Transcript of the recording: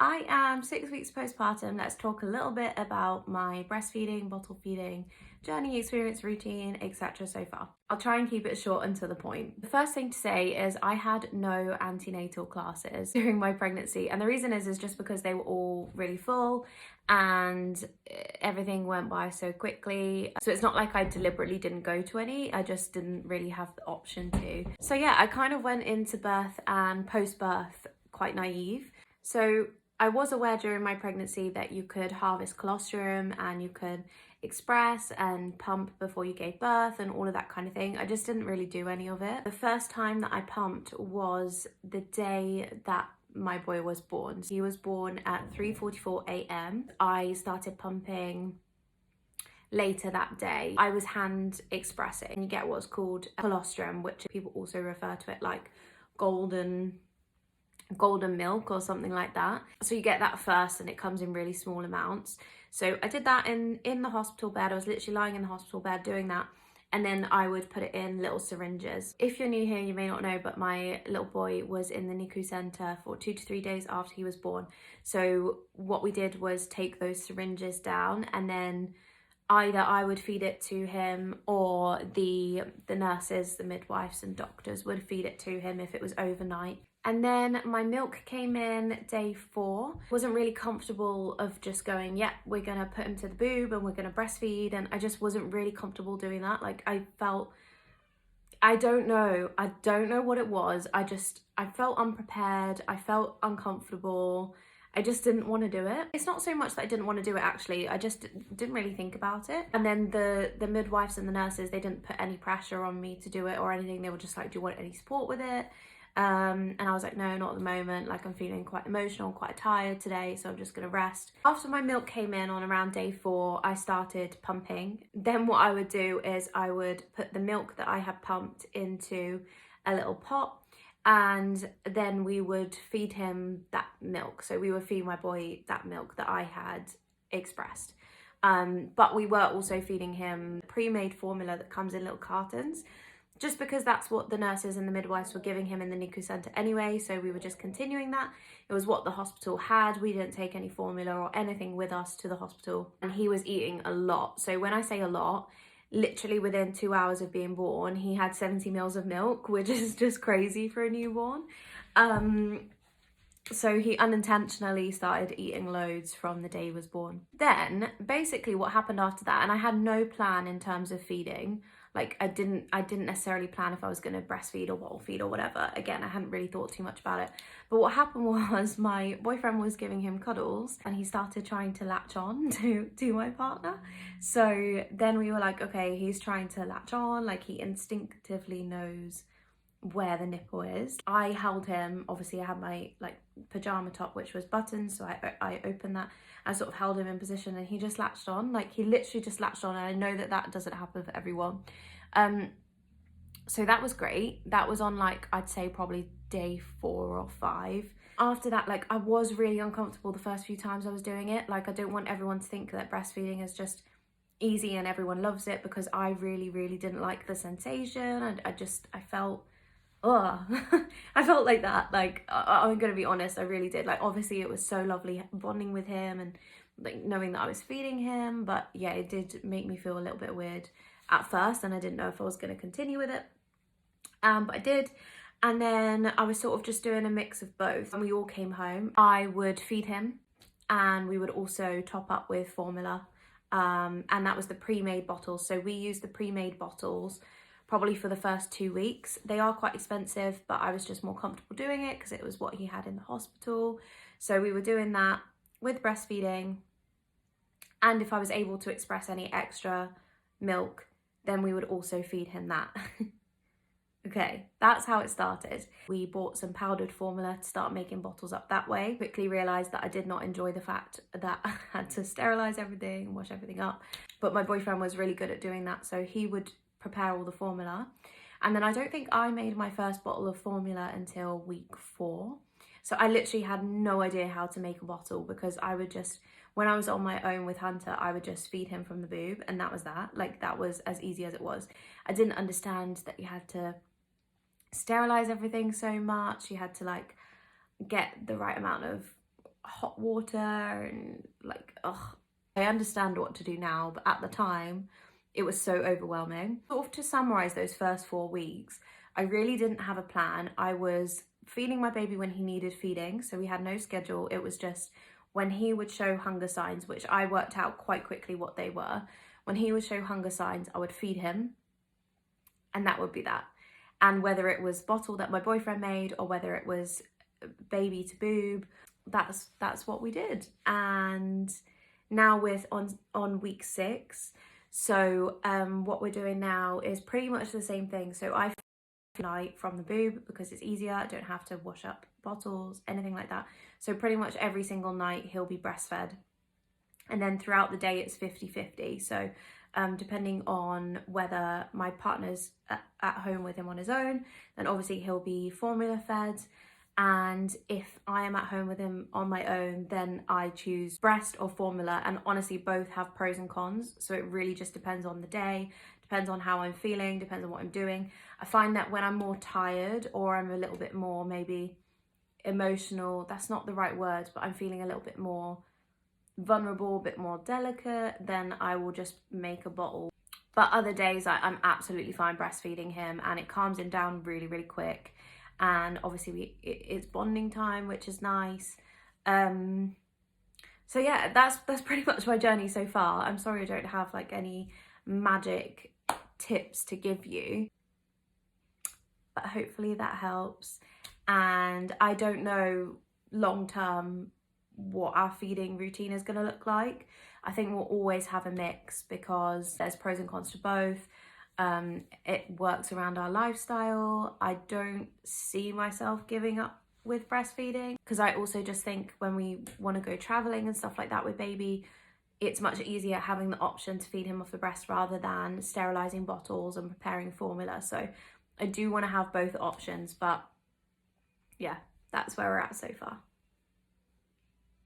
I am 6 weeks postpartum. Let's talk a little bit about my breastfeeding, bottle feeding, journey, experience, routine, etc. so far. I'll try and keep it short and to the point. The first thing to say is I had no antenatal classes during my pregnancy, and the reason is just because they were all really full and everything went by so quickly. So it's not like I deliberately didn't go to any, I just didn't really have the option to. So yeah, I kind of went into birth and post-birth quite naive. So I was aware during my pregnancy that you could harvest colostrum and you could express and pump before you gave birth and all of that kind of thing. I just didn't really do any of it. The first time that I pumped was the day that my boy was born. He was born at 3:44 a.m. I started pumping later that day. I was hand expressing. You get what's called colostrum, which people also refer to it like golden milk or something like that. So you get that first and it comes in really small amounts. So I did that in the hospital bed. I was literally lying in the hospital bed doing that, and then I would put it in little syringes. If you're new here, you may not know, but my little boy was in the NICU center for 2 to 3 days after he was born. So what we did was take those syringes down, and then either I would feed it to him or the nurses, the midwives and doctors would feed it to him if it was overnight. And then my milk came in day 4. Wasn't really comfortable of just going, yeah, we're gonna put him to the boob and we're gonna breastfeed, and I just wasn't really comfortable doing that. Like I don't know what it was. I felt unprepared, I felt uncomfortable. I just didn't want to do it. It's not so much that I didn't want to do it actually, I just didn't really think about it. And then the midwives and the nurses, they didn't put any pressure on me to do it or anything. They were just like, do you want any support with it? And I was like, no, not at the moment. Like I'm feeling quite emotional, quite tired today, so I'm just gonna rest. After my milk came in on around day 4, I started pumping. Then what I would do is I would put the milk that I had pumped into a little pot, and then we would feed him that milk. So we would feed my boy that milk that I had expressed. But we were also feeding him pre-made formula that comes in little cartons, just because that's what the nurses and the midwives were giving him in the NICU center anyway. So we were just continuing that. It was what the hospital had. We didn't take any formula or anything with us to the hospital, and he was eating a lot. So when I say a lot, literally within 2 hours of being born, he had 70 mils of milk, which is just crazy for a newborn. So he unintentionally started eating loads from the day he was born. Then basically what happened after that, and I had no plan in terms of feeding. Like I didn't necessarily plan if I was going to breastfeed or bottle feed or whatever. Again, I hadn't really thought too much about it. But what happened was my boyfriend was giving him cuddles and he started trying to latch on to my partner. So then we were like, okay, he's trying to latch on, like he instinctively knows where the nipple is. I held him, obviously I had my like pajama top which was buttoned, so I opened that. I sort of held him in position and he just latched on. Like he literally just latched on, and I know that doesn't happen for everyone. So that was great. That was on like, I'd say probably day 4 or 5. After that, like I was really uncomfortable the first few times I was doing it. Like I don't want everyone to think that breastfeeding is just easy and everyone loves it, because I really didn't like the sensation. I felt I felt like that. Like I'm gonna be honest, I really did. Like obviously it was so lovely bonding with him and like knowing that I was feeding him, but yeah, it did make me feel a little bit weird at first, and I didn't know if I was going to continue with it, but I did. And then I was sort of just doing a mix of both. When we all came home, I would feed him and we would also top up with formula, and that was the pre-made bottles. So we used the pre-made bottles probably for the first 2 weeks. They are quite expensive, but I was just more comfortable doing it because it was what he had in the hospital. So we were doing that with breastfeeding, and if I was able to express any extra milk, then we would also feed him that. Okay, that's how it started. We bought some powdered formula to start making bottles up that way. Quickly realised that I did not enjoy the fact that I had to sterilise everything and wash everything up. But my boyfriend was really good at doing that, so he would prepare all the formula. And then I don't think I made my first bottle of formula until week 4. So I literally had no idea how to make a bottle, because I would just, when I was on my own with Hunter, I would just feed him from the boob, and that was that. Like that was as easy as it was. I didn't understand that you had to sterilize everything so much. You had to like get the right amount of hot water and like, ugh. I understand what to do now, but at the time it was so overwhelming. Sort of to summarize those first 4 weeks, I really didn't have a plan. I was feeding my baby when he needed feeding, so we had no schedule. It was just when he would show hunger signs, which I worked out quite quickly what they were. When he would show hunger signs, I would feed him, and that would be that. And whether it was bottle that my boyfriend made or whether it was baby to boob, that's what we did. And now we're on week 6. So what we're doing now is pretty much the same thing. So I feed night from the boob because it's easier. I don't have to wash up bottles, anything like that. So pretty much every single night he'll be breastfed. And then throughout the day it's 50-50. So depending on whether my partner's at home with him on his own, then obviously he'll be formula fed. And if I am at home with him on my own, then I choose breast or formula. And honestly, both have pros and cons. So it really just depends on the day, depends on how I'm feeling, depends on what I'm doing. I find that when I'm more tired or I'm a little bit more maybe emotional, that's not the right word, but I'm feeling a little bit more vulnerable, a bit more delicate, then I will just make a bottle. But other days I'm absolutely fine breastfeeding him, and it calms him down really, really quick. And obviously it's bonding time, which is nice. So yeah, that's pretty much my journey so far. I'm sorry I don't have like any magic tips to give you, but hopefully that helps. And I don't know long term what our feeding routine is going to look like. I think we'll always have a mix because there's pros and cons to both. It works around our lifestyle. I don't see myself giving up with breastfeeding because I also just think when we want to go traveling and stuff like that with baby, it's much easier having the option to feed him off the breast rather than sterilizing bottles and preparing formula. So I do want to have both options, but yeah, that's where we're at so far.